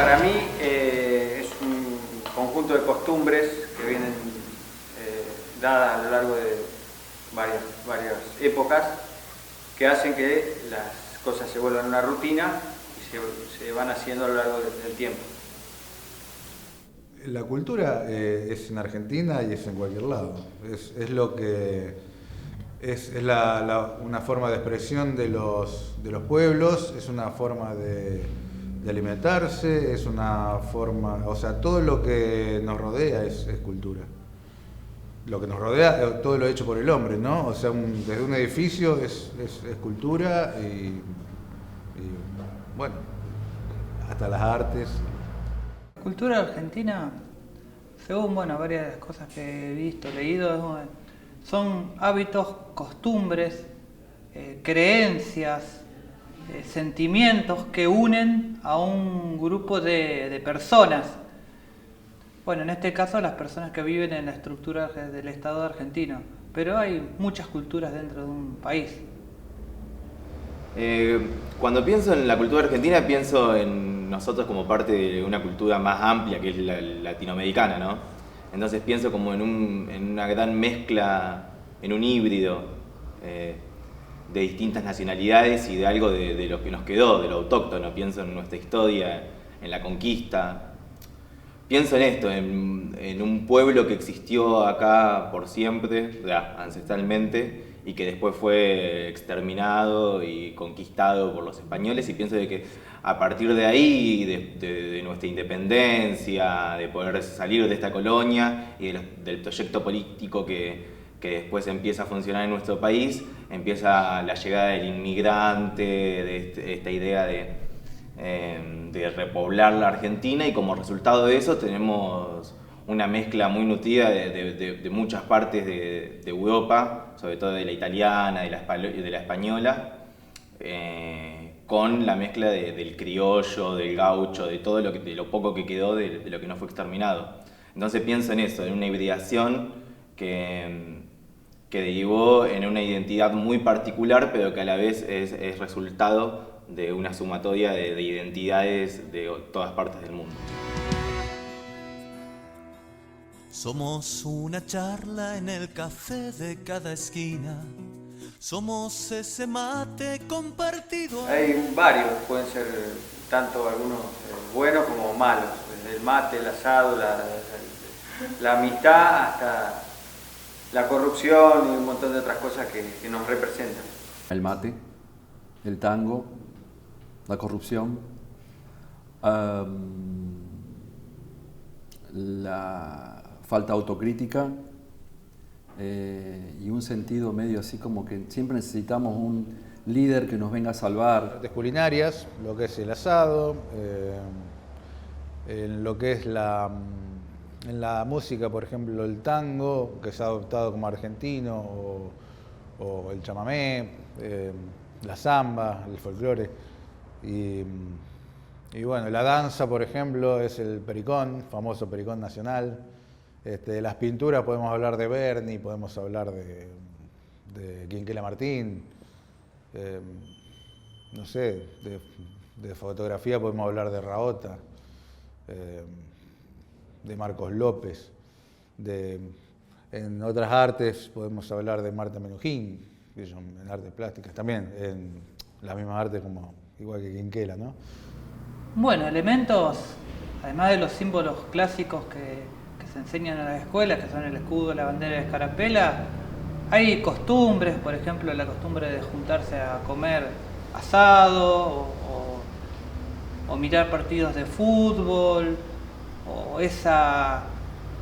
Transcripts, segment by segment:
para mí es un conjunto de costumbres que vienen dadas a lo largo de varias épocas que hacen que las cosas se vuelvan una rutina y se van haciendo a lo largo del tiempo. La cultura es en Argentina y es en cualquier lado. Es lo que es una forma de expresión de los pueblos, es una forma de alimentarse, es una forma, o sea, todo lo que nos rodea es cultura. Lo que nos rodea, todo lo hecho por el hombre, ¿no? O sea, desde un edificio es cultura y bueno, hasta las artes. La cultura argentina, según varias cosas que he visto, leído, son hábitos, costumbres, creencias, sentimientos que unen a un grupo de personas. Bueno, en este caso las personas que viven en la estructura del Estado argentino, pero hay muchas culturas dentro de un país. Cuando pienso en la cultura argentina, pienso en nosotros como parte de una cultura más amplia que es la latinoamericana, ¿no? Entonces pienso como en una gran mezcla, en un híbrido de distintas nacionalidades y de algo de lo que nos quedó, de lo autóctono. Pienso en nuestra historia, en la conquista. Pienso en esto, en un pueblo que existió acá por siempre, ancestralmente, y que después fue exterminado y conquistado por los españoles, y pienso de que a partir de ahí, de nuestra independencia, de poder salir de esta colonia y del proyecto político que después empieza a funcionar en nuestro país, empieza la llegada del inmigrante, de esta idea de repoblar la Argentina, y como resultado de eso tenemos una mezcla muy nutrida de muchas partes de Europa, sobre todo de la italiana, de la española, con la mezcla del criollo, del gaucho, de todo de lo poco que quedó de lo que no fue exterminado. Entonces pienso en eso, en una hibridación que derivó en una identidad muy particular, pero que a la vez es resultado de una sumatoria de identidades de todas partes del mundo. Somos una charla en el café de cada esquina. Somos ese mate compartido. Hay varios, pueden ser tanto algunos buenos como malos. Desde el mate, el asado, la amistad, hasta la corrupción y un montón de otras cosas que nos representan. El mate, el tango, la corrupción, la falta de autocrítica y un sentido medio así como que siempre necesitamos un líder que nos venga a salvar. Artes culinarias, lo que es el asado, en lo que es en la música, por ejemplo, el tango, que se ha adoptado como argentino, o el chamamé, la samba, el folclore. Y bueno, la danza, por ejemplo, es el pericón, famoso pericón nacional. Las pinturas podemos hablar de Berni, podemos hablar de Quinquela Martín. No sé, de fotografía podemos hablar de Raota, de Marcos López. En otras artes podemos hablar de Marta Menujín, en artes plásticas también, en las mismas artes igual que Quinquela, ¿no? Bueno, elementos, además de los símbolos clásicos que se enseñan en las escuelas, que son el escudo, la bandera y la escarapela, hay costumbres, por ejemplo, la costumbre de juntarse a comer asado o mirar partidos de fútbol, o ese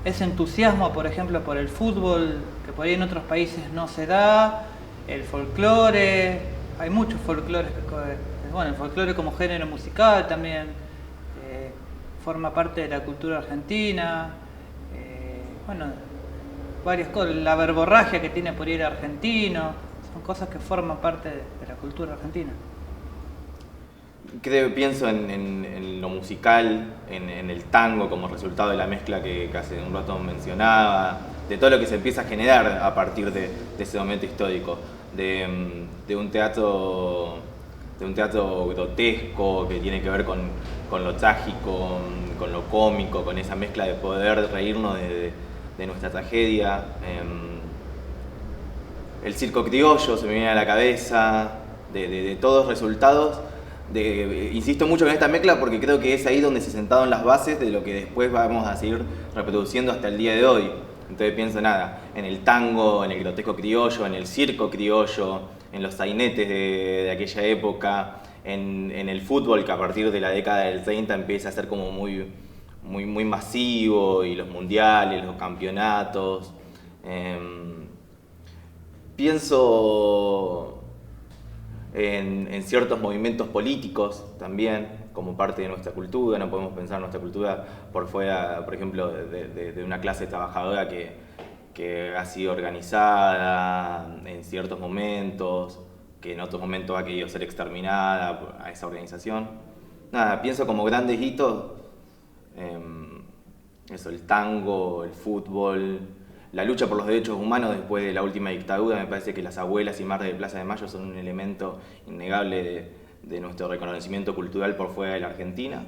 entusiasmo, por ejemplo, por el fútbol que por ahí en otros países no se da, el folclore, hay muchos folclores, el folclore como género musical también forma parte de la cultura argentina, varias cosas, la verborragia que tiene por ir argentino, son cosas que forman parte de la cultura argentina. Pienso en lo musical, en el tango como resultado de la mezcla que hace un rato mencionaba, de todo lo que se empieza a generar a partir de ese momento histórico, de un teatro grotesco que tiene que ver con con lo trágico, con lo cómico, con esa mezcla de poder reírnos de nuestra tragedia. El circo criollo se me viene a la cabeza, de todos resultados. Insisto mucho en esta mezcla porque creo que es ahí donde se sentaron las bases de lo que después vamos a seguir reproduciendo hasta el día de hoy. Entonces pienso en el tango, en el grotesco criollo, en el circo criollo, en los sainetes de aquella época, en el fútbol que a partir de la década del 30 empieza a ser como muy masivo, y los mundiales, los campeonatos. Pienso en ciertos movimientos políticos también, como parte de nuestra cultura. No podemos pensar nuestra cultura por fuera, por ejemplo, de una clase trabajadora que ha sido organizada en ciertos momentos, que en otros momentos ha querido ser exterminada a esa organización. Nada, pienso como grandes hitos, eso, el tango, el fútbol, la lucha por los derechos humanos después de la última dictadura. Me parece que las abuelas y madres de Plaza de Mayo son un elemento innegable de nuestro reconocimiento cultural por fuera de la Argentina.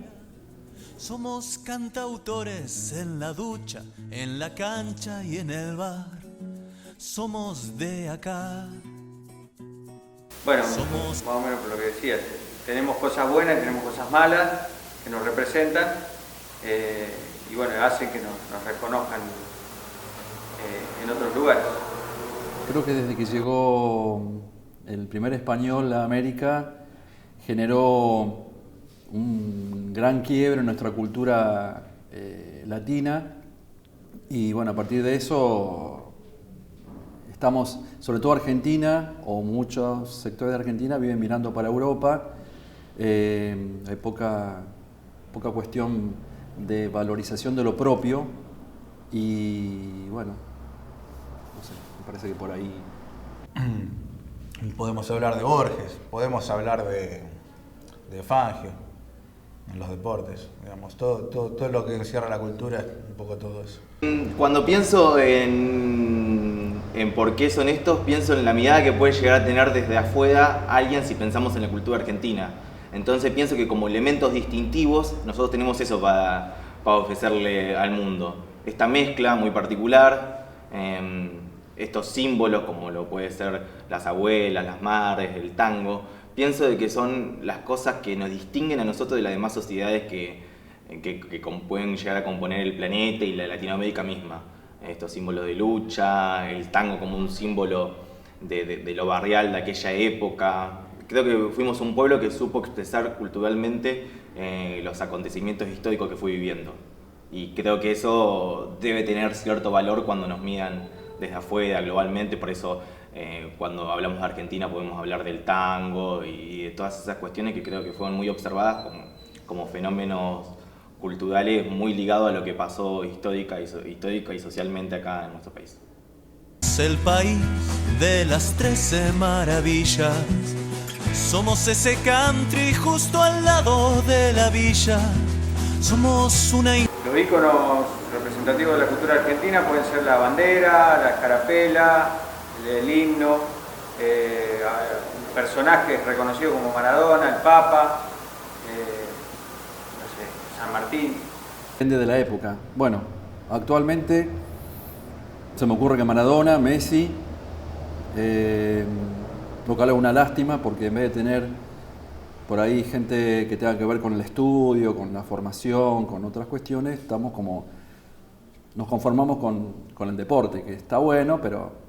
Somos cantautores en la ducha, en la cancha y en el bar. Somos de acá. Bueno, más o menos por lo que decías, tenemos cosas buenas y tenemos cosas malas que nos representan, y bueno, hacen que nos reconozcan en otros lugares. Creo que desde que llegó el primer español a América generó un gran quiebre en nuestra cultura latina, y bueno, a partir de eso estamos, sobre todo Argentina, o muchos sectores de Argentina viven mirando para Europa. Hay poca cuestión de valorización de lo propio, y bueno, no sé, me parece que por ahí. Podemos hablar de Borges, podemos hablar de Fangio en los deportes, digamos, todo lo que encierra la cultura, un poco todo eso. Cuando pienso en por qué son estos, pienso en la mirada que puede llegar a tener desde afuera alguien si pensamos en la cultura argentina. Entonces pienso que como elementos distintivos nosotros tenemos eso para ofrecerle al mundo. Esta mezcla muy particular, estos símbolos como lo puede ser las abuelas, las madres, el tango. Pienso de que son las cosas que nos distinguen a nosotros de las demás sociedades que pueden llegar a componer el planeta y la Latinoamérica misma. Estos símbolos de lucha, el tango como un símbolo de lo barrial de aquella época. Creo que fuimos un pueblo que supo expresar culturalmente los acontecimientos históricos que fue viviendo. Y creo que eso debe tener cierto valor cuando nos miran desde afuera, globalmente. Por eso cuando hablamos de Argentina podemos hablar del tango y de todas esas cuestiones que creo que fueron muy observadas como fenómenos culturales muy ligados a lo que pasó histórica y socialmente acá en nuestro país. Es el país de las 13 maravillas. Somos ese country justo al lado de la villa. Somos una... Los íconos representativos de la cultura argentina pueden ser la bandera, la escarapela, el himno, personajes reconocidos como Maradona, el Papa, no sé, San Martín. Depende de la época. Bueno, actualmente se me ocurre que Maradona, Messi, lo cual es una lástima porque en vez de tener por ahí gente que tenga que ver con el estudio, con la formación, con otras cuestiones, nos conformamos con el deporte, que está bueno, pero...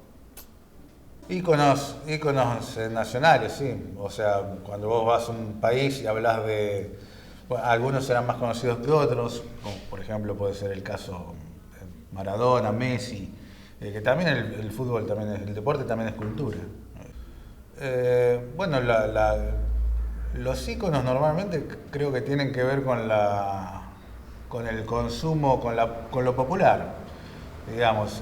Íconos nacionales, sí. O sea, cuando vos vas a un país y hablas de... Bueno, algunos serán más conocidos que otros, como por ejemplo puede ser el caso Maradona, Messi, que también el fútbol, también el deporte también es cultura. Bueno, los íconos normalmente creo que tienen que ver con el consumo, con lo popular. Digamos,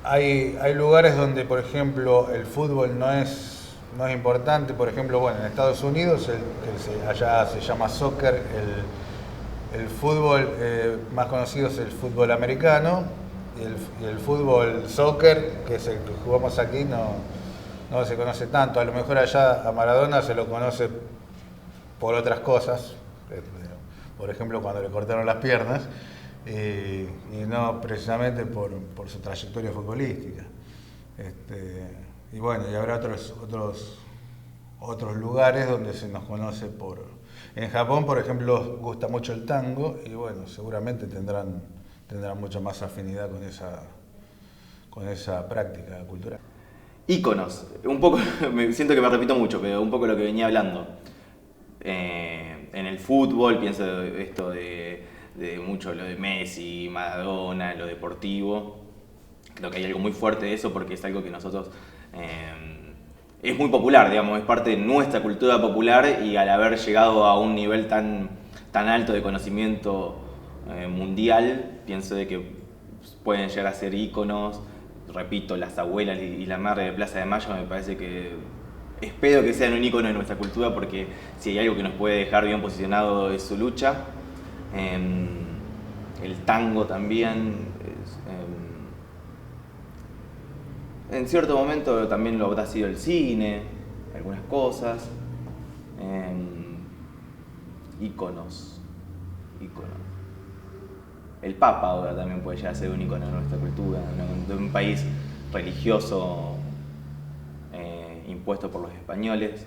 hay lugares donde, por ejemplo, el fútbol no es importante. Por ejemplo, bueno, en Estados Unidos, allá se llama soccer, el fútbol más conocido es el fútbol americano, y el fútbol soccer, que es el que jugamos aquí, no se conoce tanto. A lo mejor allá a Maradona se lo conoce por otras cosas, por ejemplo cuando le cortaron las piernas, y no precisamente por su trayectoria futbolística. Y bueno, y habrá otros lugares donde se nos conoce por... En Japón, por ejemplo, gusta mucho el tango y bueno, seguramente tendrán mucha más afinidad con esa práctica cultural. Íconos, un poco, siento que me repito mucho, pero un poco lo que venía hablando. En el fútbol pienso esto de mucho lo de Messi, Maradona, lo deportivo. Creo que hay algo muy fuerte de eso porque es algo que nosotros... es muy popular, digamos, es parte de nuestra cultura popular y al haber llegado a un nivel tan alto de conocimiento mundial, pienso de que pueden llegar a ser íconos. Repito, las abuelas y la madre de Plaza de Mayo me parece que... Espero que sean un ícono de nuestra cultura porque si hay algo que nos puede dejar bien posicionado es su lucha. El tango también. En cierto momento también lo habrá sido el cine, algunas cosas. Íconos. El Papa ahora también puede llegar a ser un ícono de nuestra cultura, de un país religioso impuesto por los españoles.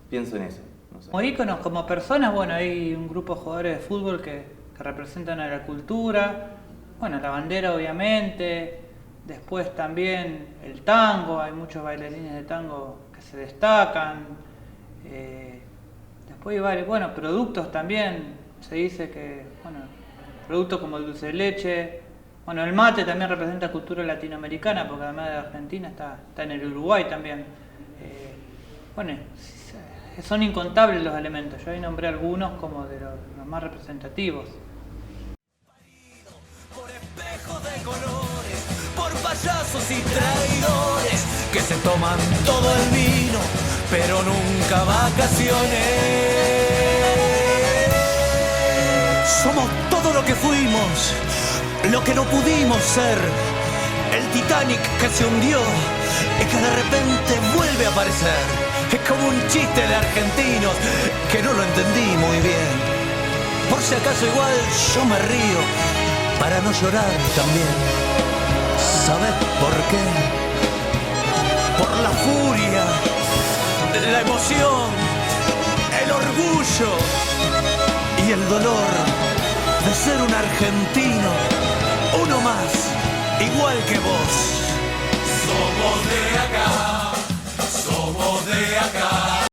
Pienso en eso. No sé. Como íconos, como personas, bueno, hay un grupo de jugadores de fútbol que representan a la cultura. Bueno, la bandera obviamente. Después también el tango, hay muchos bailarines de tango que se destacan. Después hay varios, bueno, productos también, se dice que, bueno, productos como el dulce de leche. Bueno, el mate también representa cultura latinoamericana, porque además de Argentina está en el Uruguay también. Bueno, son incontables los elementos, yo ahí nombré algunos como de los más representativos. Por espejos de colores, por payasos y traidores que se toman todo el vino, pero nunca vacaciones. Somos todo lo que fuimos, lo que no pudimos ser. El Titanic que se hundió y que de repente vuelve a aparecer. Es como un chiste de argentinos que no lo entendí muy bien. Por si acaso igual yo me río para no llorar también. ¿Sabes por qué? Por la furia, la emoción, el orgullo y el dolor de ser un argentino, uno más, igual que vos.